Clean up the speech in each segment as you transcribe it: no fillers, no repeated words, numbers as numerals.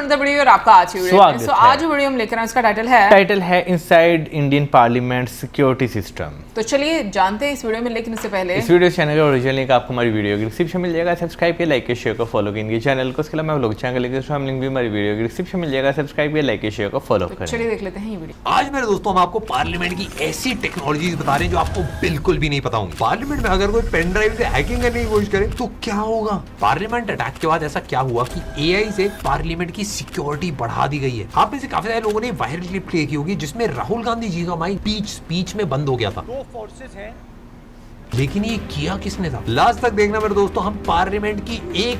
Another video और आपका आज की वीडियो में। सो आज जो वीडियो हम लेकर आए उसका टाइटल है inside Indian parliament security system. तो चलिए जानते हैं इस वीडियो में, लेकिन इससे पहले इस वीडियो चैनल का ओरिजिनल लिंक आपको हमारी वीडियो की डिस्क्रिप्शन मिल जाएगा, सब्सक्राइब किया, लाइक किया, शेयर को फॉलो कीजिए चैनल को। इसके अलावा मैं व्लॉग चैनल लिंक भी हमारी वीडियो की डिस्क्रिप्शन मिल जाएगा, सब्सक्राइब किया, लाइक किया, शेयर को फॉलो करें। चलिए देख लेते हैं ये वीडियो। आज मेरे दोस्तों हम आपको पार्लियामेंट की ऐसी टेक्नोलॉजीज बता रहे हैं जो आपको बिल्कुल भी नहीं पता होंगी। पार्लियामेंट में अगर कोई पेन ड्राइव से हैकिंग करने की कोशिश करे तो क्या होगा। पार्लियामेंट अटैक के बाद ऐसा क्या हुआ कि एआई से पार्लियामेंट की सिक्योरिटी बढ़ा दी गई है। आप में से काफी सारे लोगों ने वायरल क्लिप प्ले की होगी जिसमें राहुल गांधी जी का माइक स्पीच में बंद हो गया था। दो फोर्सेस हैं, लेकिन ये किया किसने था, लास्ट तक देखना मेरे दोस्तों। हम पार्लियामेंट की एक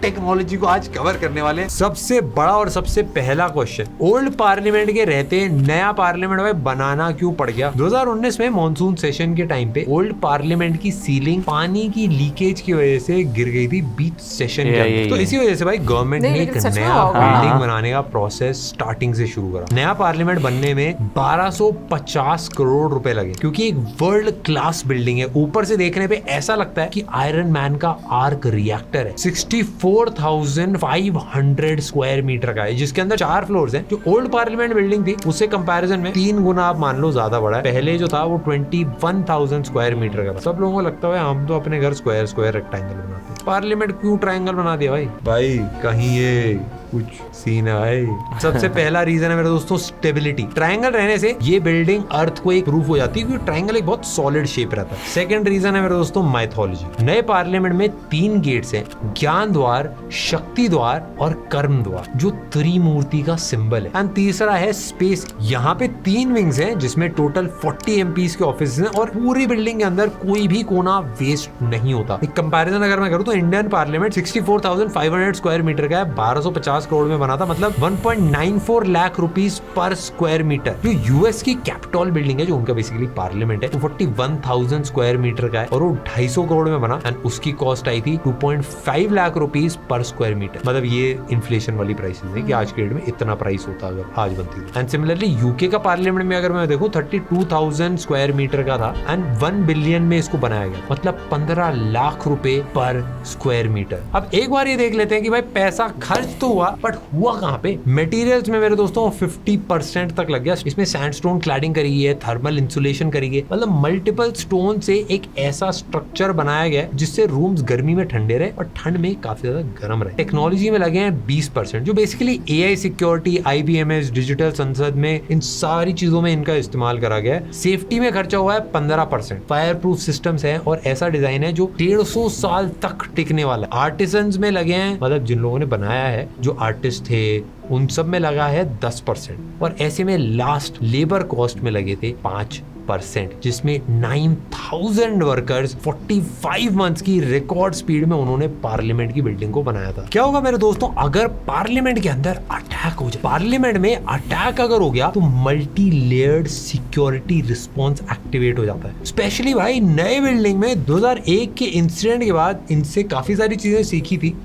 टेक्नोलॉजी को आज कवर करने वाले हैं। सबसे बड़ा और सबसे पहला क्वेश्चन, ओल्ड पार्लियामेंट के रहते नया पार्लियामेंट में बनाना क्यों पड़ गया। 2019 में मॉनसून सेशन के टाइम पे ओल्ड पार्लियामेंट की सीलिंग पानी की लीकेज की वजह से गिर गई थी बीच सेशन के अंदर। तो इसी वजह से भाई गवर्नमेंट ने एक नया बिल्डिंग बनाने का प्रोसेस स्टार्टिंग से शुरू करा। नया पार्लियामेंट बनने में 1250 करोड़ रुपए लगे, क्योंकि एक वर्ल्ड क्लास बिल्डिंग है। ऊपर से देखने पे ऐसा लगता है कि आयरन मैन का आर्क रिएक्टर है। 64,500 स्क्वायर मीटर का है, जिसके अंदर 4 फ्लोर्स हैं। जो ओल्ड पार्लियामेंट बिल्डिंग थी उससे कंपैरिजन में 3 गुना आप मान लो ज्यादा बड़ा है। पहले जो था वो 21,000 स्क्वायर मीटर का था। सब लोगों को लगता है हम तो अपने घर स्क्वायर रेक्टेंगल बनाते हैं, पार्लियामेंट क्यों ट्रायंगल बना दिया भाई कहीं ये कुछ सीन है। सबसे पहला रीजन है मेरे दोस्तों स्टेबिलिटी। ट्रायंगल रहने से ये बिल्डिंग अर्थक्वेक प्रूफ हो जाती है, क्योंकि ट्रायंगल एक बहुत सॉलिड शेप रहता है। सेकंड रीजन है मेरे दोस्तों माइथोलॉजी। नए पार्लियामेंट में 3 गेट्स हैं, ज्ञान द्वार, शक्ति द्वार और कर्म द्वार, जो त्रिमूर्ति का सिंबल है। एंड तीसरा है स्पेस। यहाँ पे 3 विंग्स हैं जिसमें टोटल 40 एमपीज के ऑफिस हैं और पूरी बिल्डिंग के अंदर कोई भी कोना वेस्ट नहीं होता। एक कंपैरिजन अगर मैं करूँ तो इंडियन पार्लियामेंट 64,500 स्क्वायर मीटर का है, 1250 करोड़ में बना था, मतलब 1.94 लाख रुपीस पर स्क्वायर मीटर। जो यूएस की कैपिटॉल बिल्डिंग है, जो उनका बेसिकली पार्लियामेंट है, वो 41,000 स्क्वायर मीटर का है और वो 250 करोड़ में बना। एंड उसकी कॉस्ट आई थी 2.5 लाख रुपीस पर स्क्वायर मीटर। मतलब ये इन्फ्लेशन वाली प्राइसेस है कि आज के डेट में इतना प्राइस होता अगर आज बनती है। एंड सिमिलरली यूके का पार्लियामेंट में अगर मैं देखूं 32,000 स्क्वायर मीटर का था एंड 1 बिलियन में इसको बनाया गया, मतलब 15 लाख रुपए पर स्क्वायर मीटर। अब एक बार ये देख लेते हैं कि भाई पैसा खर्च तो हुआ, बट हुआ कहां पे। मटेरियल्स में मेरे दोस्तों 50% तक लग गया। इसमें सैंडस्टोन क्लैडिंग करी गई है, थर्मल इंसुलेशन करी गई है, मतलब मल्टीपल स्टोन से एक ऐसा स्ट्रक्चर बनाया गया जिससे रूम्स गर्मी में ठंडे रहे और ठंड में काफी ज्यादा गर्म रहे। टेक्नोलॉजी में लगे हैं 20%, जो बेसिकली एआई सिक्योरिटी, आईबीएमएस, डिजिटल संसद में, इन सारी चीजों में इनका इस्तेमाल करा गया है। सेफ्टी में खर्चा हुआ है 15%। फायर प्रूफ सिस्टम्स है और ऐसा डिजाइन है जो 150 साल तक टिकने वाला है। आर्टिसंस में लगे हैं, मतलब जिन लोगों ने बनाया है, जो आर्टिस्ट थे, उन सब में लगा है 10%। और ऐसे में लास्ट लेबर कॉस्ट में लगे थे 5%, जिसमें 9,000 वर्कर्स 45 मंथ्स की रिकॉर्ड स्पीड में उन्होंने पार्लियामेंट की बिल्डिंग को बनाया था। क्या होगा मेरे दोस्तों अगर पार्लियामेंट के अंदर अटैक हो जाए। पार्लियामेंट में अटैक अगर हो गया तो multi layered security response activate हो जाता है। स्पेशली भाई नए बिल्डिंग में 2001 के इंसिडेंट के बाद इनसे काफी सारी चीजें सीखी थी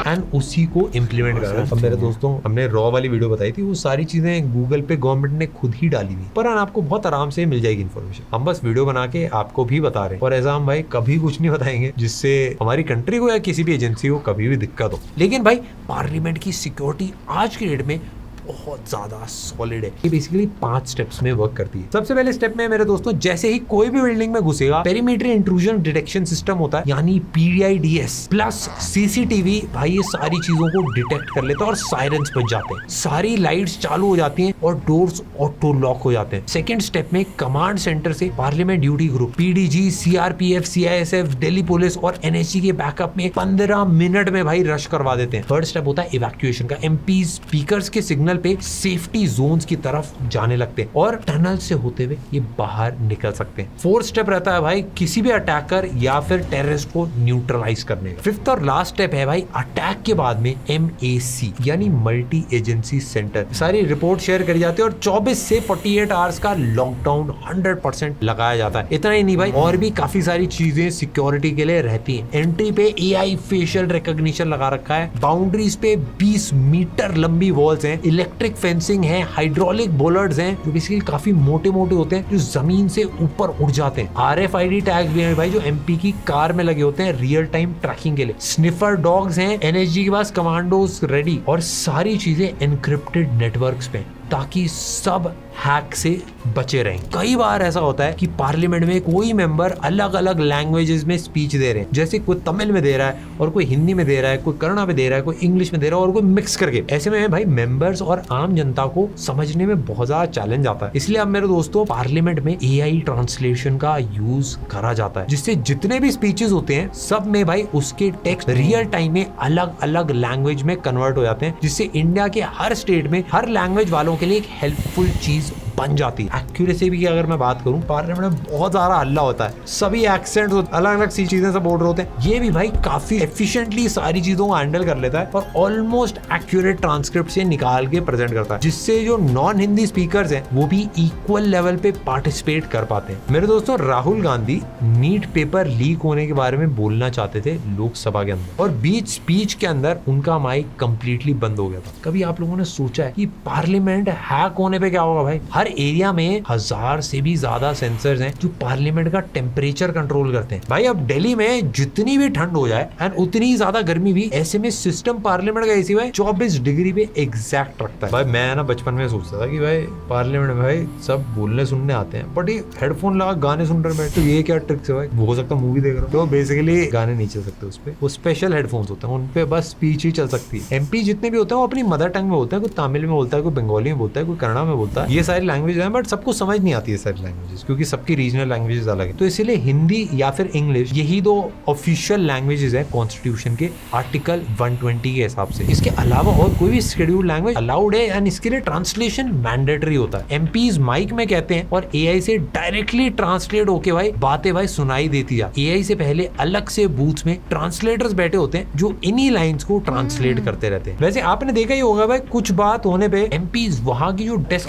एंड उसी को इम्प्लीमेंट कर रहा है। अब मेरे दोस्तों हमने रॉ वाली वीडियो बताई थी, वो सारी चीजें गूगल पे गवर्नमेंट ने खुद ही डाली हुई, पर आपको बहुत आराम से मिल जाएगी इन्फॉर्मेशन। हम बस वीडियो बना के आपको भी बता रहे हैं, और ऐसा हम भाई कभी कुछ नहीं बताएंगे जिससे हमारी कंट्री को या किसी भी एजेंसी को कभी भी दिक्कत हो। लेकिन भाई पार्लियामेंट की सिक्योरिटी आज की डेट में बहुत ज्यादा सॉलिड है। ये बेसिकली 5 स्टेप्स में वर्क करती है। सबसे पहले स्टेप में मेरे दोस्तों, जैसे ही कोई भी बिल्डिंग में घुसेगा, पेरीमीटर इंट्रूजन डिटेक्शन सिस्टम होता है, यानी PIDS प्लस सीसीटीवी भाई ये सारी चीजों को डिटेक्ट कर लेता है और सायरन्स बज जाते हैं, सारी लाइट्स चालू हो जाती हैं और डोर्स ऑटो लॉक हो जाते हैं। सेकंड स्टेप में कमांड सेंटर से parliament duty group, PDG, CRPF, CISF, Delhi police और NSG के बैकअप में 15 मिनट में भाई रश करवा देते हैं। थर्ड स्टेप होता है इवैक्यूएशन का। MP स्पीकर्स के सिग्नल पे सेफ्टी जोन्स की तरफ जाने लगते हैं और टनल से होते हुए ये बाहर निकल सकते हैं। फोर्थ स्टेप रहता है भाई किसी भी अटैकर या फिर टेररिस्ट को न्यूट्रलाइज करने का। फिफ्थ और लास्ट स्टेप है भाई अटैक के बाद में MAC यानी मल्टी एजेंसी सेंटर। सारी रिपोर्ट शेयर करी जाती है और 24 से 48 आवर्स का लॉकडाउन 100% लगाया जाता है। इतना ही नहीं भाई, और भी काफी सारी चीजें सिक्योरिटी के लिए रहती है। एंट्री पे AI फेशियल रिकॉग्निशन लगा रखा है। बाउंड्रीज पे 20 मीटर लंबी वॉल्स हैं। इलेक्ट्रिक फेंसिंग है, हाइड्रोलिक बोलर्स हैं जो बेसिकली काफी मोटे मोटे होते हैं जो जमीन से ऊपर उड़ जाते हैं। RFID टैग भी है भाई जो MP की कार में लगे होते हैं रियल टाइम ट्रैकिंग के लिए। स्निफर डॉग्स हैं, NSG के पास कमांडोज रेडी, और सारी चीजें एनक्रिप्टेड नेटवर्क्स पे ताकि सब हैक से बचे रहें। कई बार ऐसा होता है कि पार्लियामेंट में कोई मेंबर अलग अलग लैंग्वेजेस में स्पीच दे रहे हैं, जैसे कोई तमिल में दे रहा है और कोई हिंदी में दे रहा है, कोई कन्नड़ में दे रहा है, कोई इंग्लिश में दे रहा है और कोई मिक्स करके। ऐसे में भाई मेंबर्स और आम जनता को समझने में बहुत ज्यादा चैलेंज आता है। इसलिए अब मेरे दोस्तों पार्लियामेंट में AI ट्रांसलेशन का यूज करा जाता है, जिससे जितने भी स्पीचेस होते हैं सब में भाई उसके टेक्स्ट रियल टाइम में अलग अलग लैंग्वेज में कन्वर्ट हो जाते हैं, जिससे इंडिया के हर स्टेट में हर लैंग्वेज वालों के लिए एक हेल्पफुल चीज बन जाती है। एक्यूरेसी भी की अगर मैं बात करूं, पार्लियामेंट में बहुत सारा हल्ला होता है, सभी एक्सेंट अलग अलग सी चीजें सब बोल रहे होते हैं। ये भी भाई काफी एफिशिएंटली सारी चीजों को हैंडल कर लेता है और ऑलमोस्ट एक्यूरेट ट्रांसक्रिप्ट से निकाल के प्रेजेंट करता है, जिससे जो नॉन हिंदी स्पीकर्स हैं वो भी इक्वल लेवल पे पार्टिसिपेट कर पाते हैं। मेरे दोस्तों Rahul Gandhi NEET paper leak होने के बारे में बोलना चाहते थे लोकसभा के अंदर, और बीच स्पीच के अंदर उनका माइक कंप्लीटली बंद हो गया था। कभी आप लोगों ने सोचा है कि पार्लियामेंट हैक होने पे क्या होगा? भाई हर एरिया में 1000 से भी ज्यादा सेंसर्स हैं जो पार्लियामेंट का टेम्परेचर कंट्रोल करते हैं। भाई अब दिल्ली में जितनी भी ठंड हो जाए एंड उतनी ही ज्यादा गर्मी भी, ऐसे में सिस्टम पार्लियामेंट का AC भाई 24 डिग्री पे एग्जैक्ट रखता है। भाई मैं ना बचपन में सोचता था कि भाई पार्लियामेंट में भाई सब बोलने सुनने आते हैं, बट ये हेडफोन लगा गाने सुन रहे बैठे, तो ये क्या ट्रिक्स है भाई? हो सकता है मूवी देख रहा हूँ तो बेसिकली गाने नहीं चल सकते उस पे, वो स्पेशल हेडफोन्स होते हैं, उन पे बस स्पीच ही चल सकती है। MP जितने भी होते हैं वो अपनी मदर टंग में होता है, कोई तमिल में बोलता है, कोई बंगाली में बोलता है, कोई कन्नड़ा में बोलता है। ये सारी लैंग्वेज है बट सबको समझ नहीं आती है सारी लैंग्वेजेस, क्योंकि सबकी रीजनल लैंग्वेजेस अलग है। तो इसीलिए हिंदी या फिर इंग्लिश यही दो ऑफिशियल लैंग्वेजेस है कॉन्स्टिट्यूशन के आर्टिकल 120 के हिसाब से। इसके अलावा और कोई भी शेड्यूल्ड लैंग्वेज अलाउड है एंड इसके लिए ट्रांसलेशन मैंडेटरी होता है। MPs माइक में कहते हैं और AI से डायरेक्टली ट्रांसलेट होके भाई बातें भाई सुनाई देती है। AI से पहले अलग से बूथ्स में ट्रांसलेटर्स बैठे होते हैं जो इन्हीं लाइंस को ट्रांसलेट करते रहते हैं। वैसे आपने देखा ही होगा भाई कुछ बात होने पे MPs वहां की जो डेस्क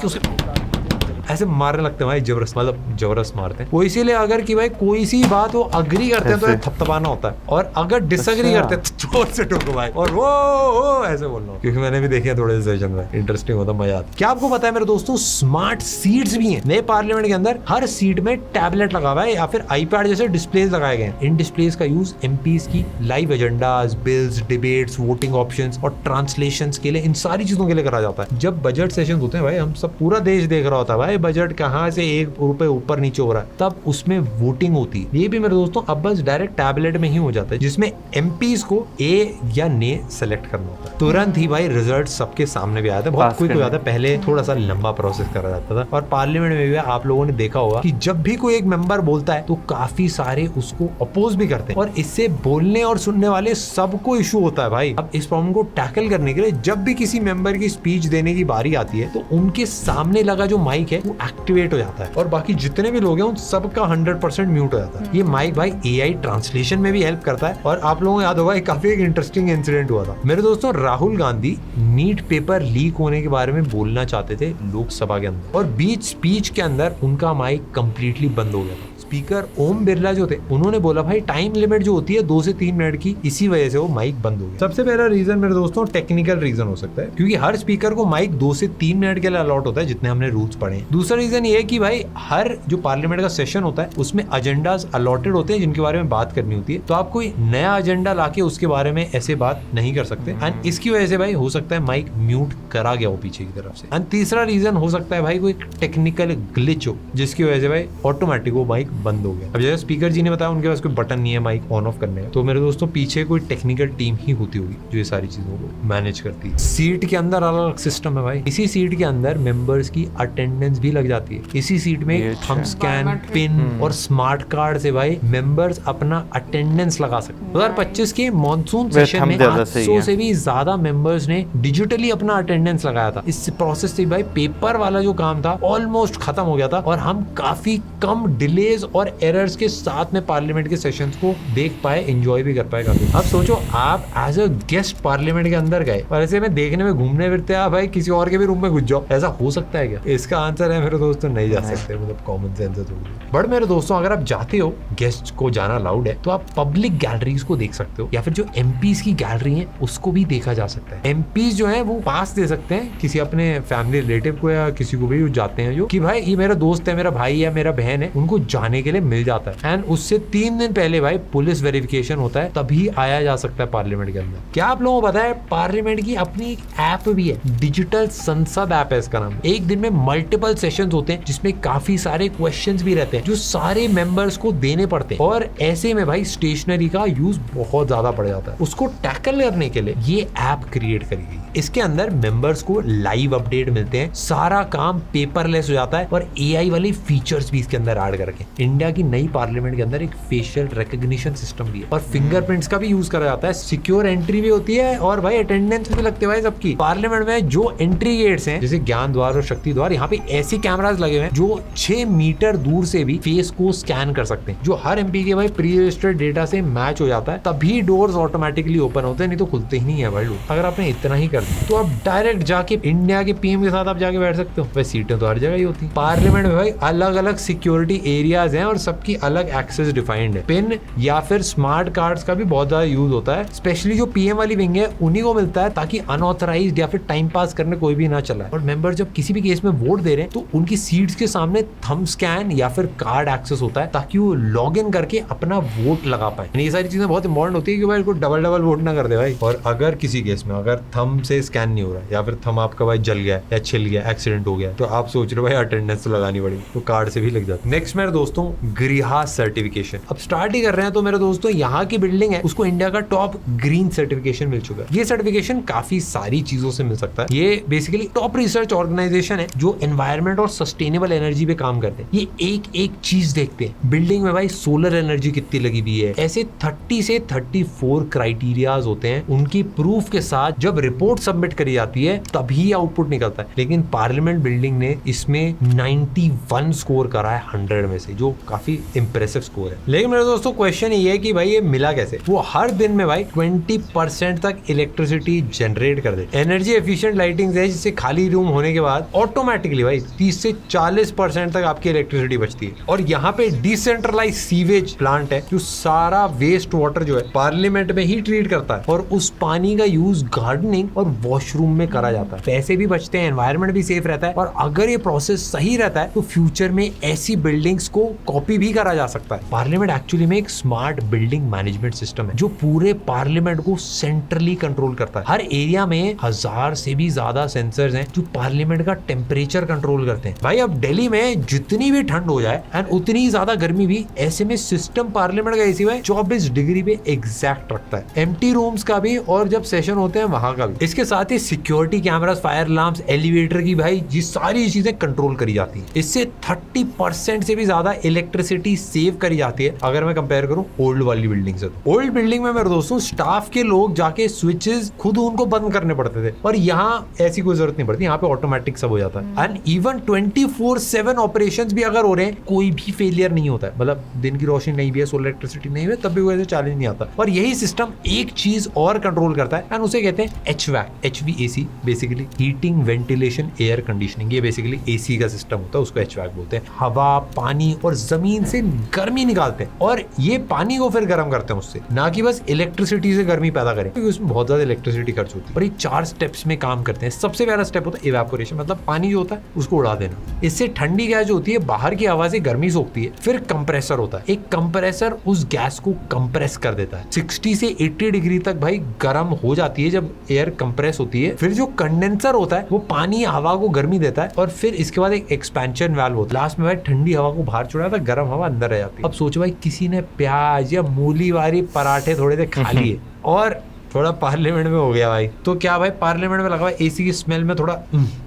ऐसे मारने लगते हैं भाई, जबरदस्त, मतलब जबरदस्त मारते हैं वो। इसीलिए अगर कि भाई कोई सी बात वो अग्री करते हैं तो थपथपाना होता है, और अगर डिसएग्री करते हैं तो जोर से ठोको भाई और वो ऐसे बोलना, क्योंकि मैंने भी देखा थोड़े सेशन में, इंटरेस्टिंग होता, मजा आता। क्या आपको पता है मेरे दोस्तों स्मार्ट सीट्स भी हैं नए पार्लियामेंट के अंदर? हर सीट में टैबलेट लगा हुआ है या फिर iPad जैसे डिस्प्लेज लगाए गए हैं। इन डिस्प्लेज का यूज MPs की live agendas, bills, debates, voting options और ट्रांसलेशंस के लिए, इन सारी चीजों के लिए करा जाता है। जब बजट सेशन होते हैं भाई, हम सब पूरा देश देख रहा होता है भाई बजट कहां से ₹1 ऊपर नीचे हो रहा है, तब उसमें वोटिंग होती है। ये भी मेरे दोस्तों अब बस डायरेक्ट टैबलेट में ही हो जाता है, जिसमें MPs को ए या ने सेलेक्ट करना होता है। तुरंत ही भाई रिजल्ट सबके सामने भी आया था। बहुत क्विक हो जाता है, पहले थोड़ा सा लंबा प्रोसेस करा जाता था। और पार्लियामेंट में भी आप लोगों ने देखा होगा कि जब भी कोई एक मेंबर बोलता है तो काफी सारे उसको अपोज भी करते हैं, और इससे बोलने और सुनने वाले सबको इशू होता है भाई। अब इस प्रॉब्लम को टैकल करने के लिए जब भी किसी मेंबर की स्पीच देने की बारी आती है तो उनके सामने लगा जो माइक है वो एक्टिवेट हो जाता है, और बाकी जितने भी लोग हैं उन सबका 100% म्यूट हो जाता है। ये माइक भाई AI ट्रांसलेशन में भी हेल्प करता है। और आप लोगों को याद होगा काफी एक इंटरेस्टिंग इंसिडेंट हुआ था मेरे दोस्तों, Rahul Gandhi NEET paper leak होने के बारे में बोलना चाहते थे लोकसभा के अंदर, और बीच स्पीच के अंदर उनका माइक कंप्लीटली बंद हो गया था। स्पीकर ओम बिरला जो थे उन्होंने बोला भाई टाइम लिमिट जो होती है 2 से 3 मिनट की, इसी वजह से वो माइक बंद हो गया। सबसे पहला रीजन मेरे दोस्तों टेक्निकल रीजन हो सकता है, क्योंकि हर स्पीकर को माइक 2 से 3 मिनट के लिए अलॉट होता है, जितने हमने रूल्स पढ़े हैं। दूसरा रीजन ये है कि भाई हर जो पार्लियामेंट का सेशन होता है उसमें एजेंडाज अलॉटेड होते हैं जिनके बारे में बात करनी होती है, तो आप कोई नया एजेंडा लाके उसके बारे में ऐसे बात नहीं कर सकते, एंड इसकी वजह से भाई हो सकता है माइक म्यूट करा गया हो पीछे की तरफ से। एंड तीसरा रीजन हो सकता है भाई कोई टेक्निकल ग्लिच हो, जिसकी वजह से भाई ऑटोमेटिक वो माइक बंद हो गया। अब जैसे स्पीकर जी ने बताया उनके पास कोई बटन नहीं है माइक ऑन ऑफ करने का, तो मेरे दोस्तों पीछे कोई टेक्निकल टीम ही होती होगी जो ये सारी चीजों को मैनेज करती है। सीट के अंदर अलग अलग सिस्टम है भाई, इसी सीट के अंदर मेंबर्स की अटेंडेंस भी लग जाती है। इसी सीट में हम स्कैन, पिन और स्मार्ट कार्ड से भाई मेंबर्स अपना अटेंडेंस लगा सकते हैं। 2025 के मॉनसून सेशन में 800 से भी ज्यादा मेंबर्स ने डिजिटली अपना अटेंडेंस लगाया था। इस प्रोसेस से भाई पेपर वाला जो काम था ऑलमोस्ट खत्म हो गया था, और हम काफी कम डिलेज और एरर्स के साथ में पार्लियामेंट के सेशंस को देख पाए, एंजॉय भी कर पाए काफी। अब सोचो आप एज अ गेस्ट पार्लियामेंट के अंदर गए और ऐसे में देखने में घूमने फिरते आप भाई किसी और के भी रूम में घुस जाओ, ऐसा हो सकता है क्या? इसका आंसर है मेरे दोस्तों, नहीं जा सकते, मतलब कॉमन सेंस है थोड़ी। बट मेरे दोस्तों अगर आप जाते हो, गेस्ट को जाना अलाउड है, तो आप पब्लिक गैलरीज को देख सकते हो, या फिर जो एमपीज की गैलरी है उसको भी देखा जा सकता है। एमपीज जो है वो पास दे सकते हैं किसी अपने फैमिली रिलेटिव को या किसी को भी जाते हैं जो कि भाई ये मेरा दोस्त है, मेरा भाई है, मेरा बहन है, उनको जाने के लिए मिल जाता है। एंड उससे 3 दिन पहले भाई पुलिस वेरिफिकेशन होता है, तभी आया जा सकता है पार्लियामेंट के अंदर। क्या आप लोगों को पता है पार्लियामेंट की अपनी एक ऐप भी है, डिजिटल संसद ऐप है इसका नाम। एक दिन में मल्टीपल सेशंस होते हैं जिसमें काफी सारे क्वेश्चंस भी रहते हैं जो सारे मेंबर्स को देने पड़ते हैं, और ऐसे में भाई स्टेशनरी का यूज बहुत ज्यादा बढ़ जाता है। उसको टैकल करने के लिए ये ऐप क्रिएट करी गई। इसके अंदर मेंबर्स को लाइव अपडेट मिलते हैं, सारा काम पेपरलेस हो जाता है, और एआई वाले फीचर्स भी इसके अंदर ऐड करके। इंडिया की नई पार्लियामेंट के अंदर एक फेशियल रिकॉग्निशन सिस्टम भी है, और फिंगरप्रिंट्स का भी यूज करा जाता है। सिक्योर एंट्री भी होती है, और भाई अटेंडेंस भी लगती है भाई सबकी। पार्लियामेंट में जो एंट्री गेट्स हैं जैसे ज्ञान द्वार और शक्ति द्वार, यहाँ पे ऐसे कैमरास लगे हुए हैं जो 6 मीटर दूर से भी फेस को स्कैन कर सकते हैं, जो हर एमपी के भाई प्री रजिस्टर्ड डेटा से मैच हो जाता है, तभी डोर्स ऑटोमेटिकली ओपन होते हैं, नहीं तो खुलते ही नहीं है भाई। अगर आपने इतना ही कर दिया तो आप डायरेक्ट जाके इंडिया के पीएम के साथ आप जाके बैठ सकते हो। वैसे सीटें तो हर जगह ही होती है। पार्लियामेंट में भाई अलग अलग सिक्योरिटी एरियाज हैं और सबकी अलग एक्सेस डिफाइंड है। पिन या फिर स्मार्ट कार्ड्स का भी बहुत ज्यादा यूज होता है, स्पेशली जो पीएम वाली विंग है उन्हीं को मिलता है, ताकि अनऑथराइज्ड या फिर टाइम पास करने कोई भी ना चला। और मेंबर जब किसी भी केस में वोट दे रहे हैं तो उनकी सीट्स के सामने थंब स्कैन या फिर कार्ड एक्सेस होता है, ताकि वो लॉग इन करके अपना वोट लगा पाए। ये सारी चीजें बहुत इंपॉर्टेंट होती है कि भाई को डबल वोट ना कर दे भाई। और अगर किसी केस में अगर थंब से स्कैन नहीं हो रहा या फिर थंब आपका भाई जल गया या छिल गया, एक्सीडेंट हो गया, तो आप सोच रहे हो भाई अटेंडेंस तो लगानी पड़ेगी, तो कार्ड से भी लग जाता है। नेक्स्ट मेरे दोस्तों गृह सर्टिफिकेशन। अब स्टार्ट ही कर रहे हैं, तो मेरे दोस्तों यहाँ की बिल्डिंग है उसको इंडिया का टॉप ग्रीन सर्टिफिकेशन मिल चुका है। ये सर्टिफिकेशन काफी सारी चीजों से मिल सकता है। ये बेसिकली टॉप रिसर्च ऑर्गेनाइजेशन है जो एनवायरमेंट और सस्टेनेबल एनर्जी पे काम करते हैं। ये एक एक चीज देखते हैं, बिल्डिंग में भाई सोलर एनर्जी कितनी लगी हुई है, ऐसे 30 से 34 क्राइटेरियाज होते हैं। उनकी प्रूफ के साथ जब रिपोर्ट सबमिट करी जाती है तभी आउटपुट निकलता है। लेकिन पार्लियामेंट बिल्डिंग ने इसमें 91 स्कोर करा है 100 में से, जो काफी इंप्रेसिव स्कोर है। लेकिन मेरे दोस्तों क्वेश्चन ये है कि भाई ये मिला कैसे। वो हर दिन में भाई 20% तक इलेक्ट्रिसिटी जनरेट कर देते। एनर्जी एफिशिएंट लाइटिंग है जिससे खाली रूम होने के बाद ऑटोमेटिकली भाई 30 से 40% तक आपकी इलेक्ट्रिसिटी बचती है। और यहाँ पे डिसेंट्रलाइज सीवेज प्लांट है जो सारा वेस्ट वाटर जो है पार्लियामेंट में ही ट्रीट करता है, और उस पानी का यूज गार्डनिंग और वॉशरूम में करा जाता है। पैसे भी बचते हैं, एनवायरनमेंट भी सेफ रहता है, और अगर ये प्रोसेस सही रहता है तो फ्यूचर में ऐसी बिल्डिंग्स को कॉपी भी करा जा सकता है। पार्लियामेंट एक्चुअली में एक स्मार्ट बिल्डिंग मैनेजमेंट सिस्टम है जो पूरे पार्लियामेंट को सेंट्रली कंट्रोल करता है। हर एरिया में 1000 से भी ज्यादा सेंसर्स हैं जो पार्लियामेंट का टेम्परेचर कंट्रोल करते हैं। भाई अब दिल्ली में जितनी भी ठंड हो जाए एंड उतनी ज्यादा गर्मी भी, ऐसे में सिस्टम पार्लियामेंट का एसी भाई 24 डिग्री पे एग्जैक्ट रखता है। एम्प्टी रूम्स का भी और जब सेशन होते हैं वहां का भी। इसके साथ ही security cameras, fire alarms, elevator की भाई ये सारी चीजें कंट्रोल करी जाती है। इससे 30% से भी ज्यादा इलेक्ट्रिसिटी सेव करी जाती है अगर मैं कंपेयर करूं ओल्ड वाली बिल्डिंग से। ओल्ड बिल्डिंग में मेरे दोस्तों स्टाफ के लोग जाके स्विचेस खुद उनको बंद करने पड़ते थे, और यहाँ ऐसी कोई जरूरत नहीं पड़ती, यहाँ पे ऑटोमेटिक सब हो जाता है। एंड इवन 24/7 ऑपरेशंस भी अगर हो रहे हैं कोई भी फेलियर नहीं होता है। मतलब दिन की रोशनी नहीं भी है, सोलर इलेक्ट्रिसिटी नहीं है, तब भी कोई चैलेंज नहीं आता। और यही सिस्टम एक चीज और कंट्रोल करता है, एंड उसे कहते हैं HVAC, basically heating, ventilation, air conditioning. ये बेसिकली एसी का सिस्टम होता है, उसको HVAC बोलते हैं। हवा, पानी और जमीन से गर्मी निकालते हैं, और ये पानी को फिर गर्म करते हैं उससे, ना कि बस इलेक्ट्रिसिटी से गर्मी पैदा करें, क्योंकि उसमें बहुत ज्यादा इलेक्ट्रिसिटी खर्च होती है। और ये 4 स्टेप्स में काम करते हैं। सबसे पहला स्टेप होता है इवेपोरेशन, मतलब पानी जो होता है उसको उड़ा देना। इससे ठंडी गैस जो होती है बाहर की हवा से गर्मी सोखती है। फिर कंप्रेसर होता है, एक कंप्रेसर उस गैस को कंप्रेस कर देता है। 60 से 80 डिग्री तक भाई गर्म हो जाती है जब एयर कंप्रेस होती है। फिर जो कंडेंसर होता है वो पानी हवा को गर्मी देता है, और फिर इसके बाद एक एक्सपेंशन वाल्व होता है। लास्ट में भाई ठंडी हवा को बाहर छोड़ा था, गर्म हवा अंदर रह जाती है। अब सोचो भाई किसी ने प्याज या मूली वाली पराठे थोड़े से खा लिए और थोड़ा पार्लियामेंट में हो गया भाई, तो क्या भाई पार्लियामेंट में लगा हुआ एसी की स्मेल में थोड़ा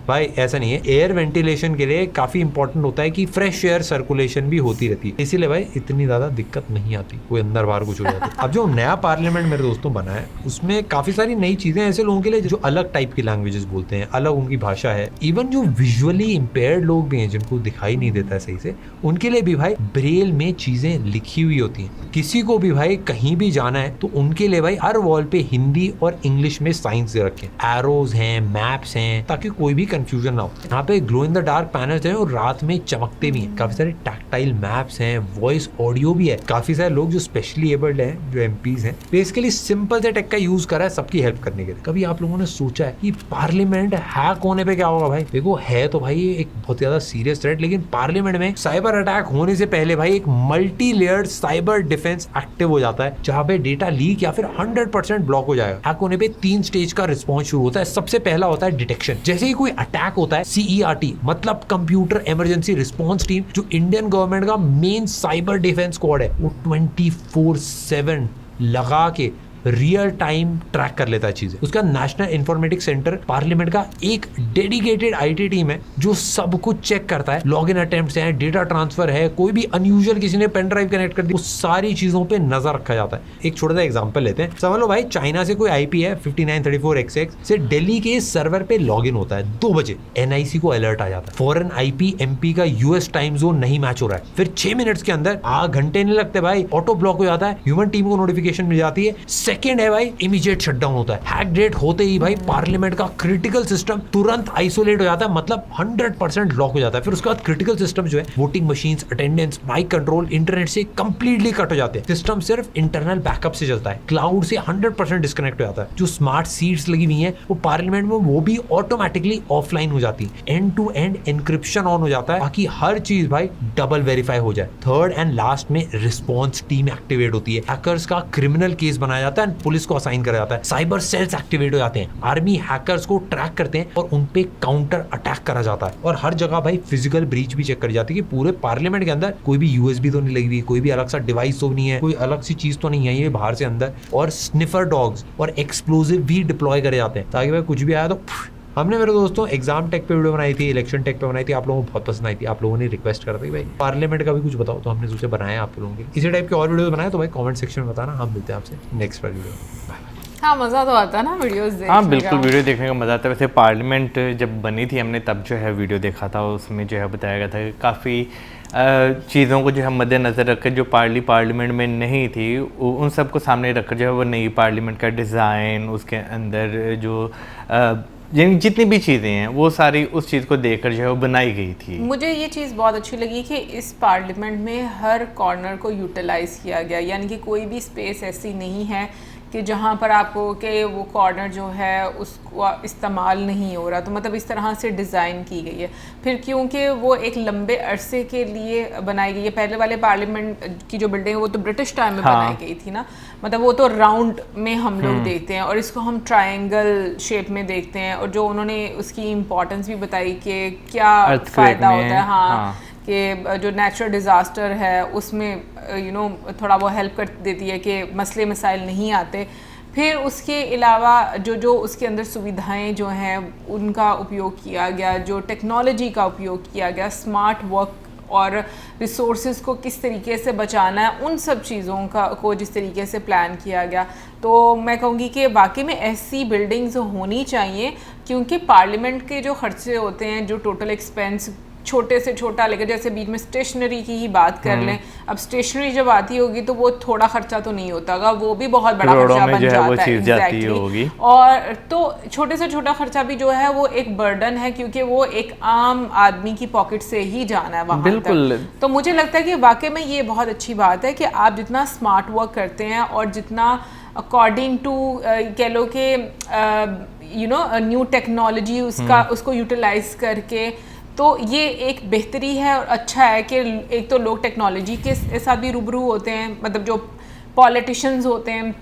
भाई ऐसा नहीं है। एयर वेंटिलेशन के लिए काफी इंपॉर्टेंट होता है कि फ्रेश एयर सर्कुलेशन भी होती रहती है, इसीलिए भाई इतनी ज्यादा दिक्कत नहीं आती, कोई अंदर बाहर कुछ हो जाता है। अब जो नया पार्लियामेंट मेरे दोस्तों बना है उसमें काफी सारी नई चीजें ऐसे लोगों के लिए जो अलग टाइप की लैंग्वेजेस बोलते हैं, अलग उनकी भाषा है। इवन जो विजुअली इम्पेयर्ड लोग भी हैं जिनको दिखाई नहीं देता है सही से, उनके लिए भी भाई ब्रेल में चीजें लिखी हुई होती हैं। किसी को भी भाई कहीं भी जाना है तो उनके लिए भाई हर वॉल पे हिंदी और इंग्लिश में साइंस दे रखे हैं, एरोज हैं, मैप्स हैं, ताकि कोई भी कंफ्यूजन ना हो। यहाँ पे glow in the dark panels हैं और रात में चमकते भी हैं। काफी सारे टैक्टाइल मैप्स हैं, वॉइस ऑडियो भी है। काफी सारे लोग जो स्पेशली एबल्ड हैं, जो एमपीज हैं, बेसिकली सिंपल से टेक का यूज करा है सबकी हेल्प करने के लिए। कभी आप लोगों ने सोचा है कि पार्लियामेंट हैक होने पे क्या होगा? भाई देखो, है तो भाई एक बहुत ज्यादा सीरियस थ्रेट, लेकिन पार्लियामेंट में साइबर अटैक होने से पहले भाई एक multi layered cyber defence active हो जाता है, जहां पे डेटा लीक या फिर 100% ब्लॉक हो जाएगा। हैक होने पे 3 स्टेज का रिस्पॉन्स शुरू होता है। सबसे पहला होता है डिटेक्शन। जैसे ही कोई अटैक होता है, CERT मतलब कंप्यूटर इमरजेंसी रिस्पॉन्स टीम, जो इंडियन गवर्नमेंट का मेन साइबर डिफेंस स्क्वाड है, वो 24/7 लगा के रियल टाइम ट्रैक कर लेता है चीजें। उसका नेशनल इंफॉर्मेटिक्स सेंटर पार्लियामेंट का एक डेडिकेटेड IT टीम है जो सब कुछ चेक करता है। लॉगिन अटेम्प्ट्स हैं, डेटा ट्रांसफर है, कोई भी अनयूजुअल किसी ने पेन ड्राइव कनेक्ट कर दी, उस सारी चीजों पे नजर रखा जाता है। एक छोटा सा एग्जांपल लेते हैं। समझ लो भाई, चाइना से कोई IP है 5934XX से दिल्ली के सर्वर पे लॉगिन होता है 2 बजे, NIC को अलर्ट आ जाता है, फॉरेन IP MP का US टाइम जोन नहीं मैच हो रहा है। फिर 6 मिनट्स के अंदर, घंटे नहीं लगते भाई, ऑटो ब्लॉक हो जाता है, ह्यूमन टीम को नोटिफिकेशन मिल जाती है, सेकंड है भाई, इमीडिएट शटडाउन होता है। हैक डेट होते ही भाई पार्लियामेंट का क्रिटिकल सिस्टम तुरंत आइसोलेट हो जाता है, मतलब 100% लॉक हो जाता है। फिर उसके बाद क्रिटिकल सिस्टम जो है, voting machines, attendance, mic control, internet से कंप्लीटली कट हो जाते हैं। सिस्टम सिर्फ इंटरनल बैकअप से चलता है, क्लाउड से 100% डिस्कनेक्ट हो जाता है। जो स्मार्ट सीट्स लगी हुई हैं वो पार्लियामेंट में, वो भी ऑटोमेटिकली ऑफलाइन हो जाती है। End to end encryption on हो जाता है ताकि हर चीज भाई डबल वेरीफाई हो जाए। थर्ड एंड लास्ट में रिस्पॉन्स टीम एक्टिवेट होती है। हैकर्स का क्रिमिनल केस बनाया जाता है, पुलिस को असाइन करा जाता है, साइबर सेल्स एक्टिवेट हो जाते हैं, आर्मी हैकर्स को ट्रैक करते हैं और उन पे काउंटर अटैक करा जाता है। और हर जगह भाई फिजिकल ब्रीच भी चेक करी जाती है कि पूरे पार्लियामेंट के अंदर कोई भी USB तो नहीं लगी हुई, कोई भी अलग सा डिवाइस तो नहीं है, कोई अलग सी चीज तो नहीं है ये बाहर से अंदर। और स्निफर डॉग्स और एक्सप्लोजिव भी डिप्लॉय करे जाते हैं ताकि भाई कुछ भी आया तो। हमने मेरे दोस्तों एग्जाम टेक पे वीडियो बनाई थी, इलेक्शन टेक पे बनाई थी, आप लोगों को बहुत पसंद आई थी। आप लोगों ने रिक्वेस्ट करा था कि भाई पार्लियामेंट का भी कुछ बताओ, तो हमने सोचा बनाया आप लोगों के। इसी टाइप के और वीडियो बनाए तो भाई कमेंट सेक्शन में बताना। हम मिलते हैं आपसे नेक्स्ट वीडियो। हाँ, मज़ा तो आता है ना वीडियोस देखने का। हाँ बिल्कुल, वीडियो देखने का मज़ा आता है। वैसे पार्लियामेंट जब बनी थी हमने तब जो है वीडियो देखा था, उसमें जो है बताया गया था कि काफ़ी चीज़ों को जो है मद्देनज़र रखकर जो पार्लियामेंट में नहीं थी उन सब को सामने रखकर जो है वो नई पार्लियामेंट का डिज़ाइन, उसके अंदर जो जितनी भी चीज़ें हैं वो सारी उस चीज़ को देखकर जो है वो बनाई गई थी। मुझे ये चीज़ बहुत अच्छी लगी कि इस पार्लियामेंट में हर कॉर्नर को यूटिलाइज़ किया गया, यानी कि कोई भी स्पेस ऐसी नहीं है कि जहाँ पर आपको कि वो कॉर्नर जो है उसको इस्तेमाल नहीं हो रहा। तो मतलब इस तरह से डिज़ाइन की गई है। फिर क्योंकि वो एक लंबे अरसे के लिए बनाई गई है, पहले वाले पार्लियामेंट की जो बिल्डिंग है वो तो ब्रिटिश टाइम में बनाई गई थी ना, मतलब वो तो राउंड में हम लोग देखते हैं और इसको हम ट्रायंगल शेप में देखते हैं। और जो उन्होंने उसकी इम्पोर्टेंस भी बताई कि क्या फ़ायदा होता है, हाँ, कि जो नेचुरल डिज़ास्टर है उसमें थोड़ा वो हेल्प कर देती है कि मसले मसाइल नहीं आते। फिर उसके अलावा जो उसके अंदर सुविधाएं जो हैं उनका उपयोग किया गया, जो टेक्नोलॉजी का उपयोग किया गया, स्मार्ट वर्क और रिसोर्सेज को किस तरीके से बचाना है, उन सब चीज़ों को जिस तरीके से प्लान किया गया, तो मैं कहूँगी कि वाकई में ऐसी बिल्डिंग्स होनी चाहिए। क्योंकि पार्लियामेंट के जो खर्चे होते हैं, जो टोटल एक्सपेंस छोटे से छोटा लेकर, जैसे बीच में स्टेशनरी की ही बात कर लें, अब स्टेशनरी जब आती होगी तो वो थोड़ा खर्चा तो नहीं होता होगा, वो भी बहुत बड़ा खर्चा बन जाता है। एग्जैक्टली। और तो छोटे से छोटा खर्चा भी जो है वो एक बर्डन है, क्योंकि वो एक आम आदमी की पॉकेट से ही जाना है वहाँ बिल्कुल तक। तो मुझे लगता है कि वाकई में ये बहुत अच्छी बात है कि आप जितना स्मार्ट वर्क करते हैं और जितना अकॉर्डिंग टू कह लो कि न्यू टेक्नोलॉजी उसको यूटिलाइज करके, तो ये एक बेहतरी है और अच्छा है कि एक तो लोग टेक्नोलॉजी के साथ भी रूबरू होते हैं, मतलब जो पॉलिटिशियंस होते हैं,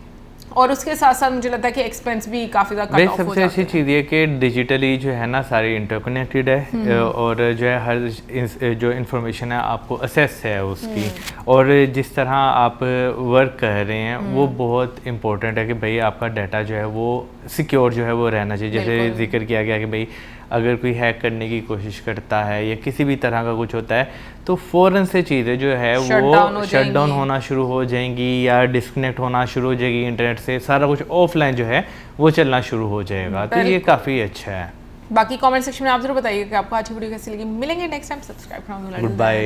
और उसके साथ साथ मुझे लगता है कि एक्सपेंस भी काफ़ी ज़्यादा कट ऑफ हो जाता है। सबसे अच्छी चीज़ ये कि डिजिटली जो है ना सारी इंटरकनेक्टेड है और जो है हर जो इन्फॉर्मेशन है आपको असेस है उसकी, और जिस तरह आप वर्क कर रहे हैं वो बहुत इम्पोर्टेंट है कि भाई आपका डाटा जो है वो सिक्योर जो है वो रहना चाहिए। जैसे जिक्र किया गया कि भाई अगर कोई हैक करने की कोशिश करता है या किसी भी तरह का कुछ होता है तो फ़ौरन से चीज़ें जो है वो शट डाउन होना शुरू हो जाएंगी या डिस्कनेक्ट होना शुरू हो जाएगी इंटरनेट से, सारा कुछ ऑफलाइन जो है वो चलना शुरू हो जाएगा। तो ये काफ़ी अच्छा है। बाकी कमेंट सेक्शन में आप जरूर बताइए कि आपको आज की वीडियो कैसी लगी। मिलेंगे next time. Subscribe. Good bye.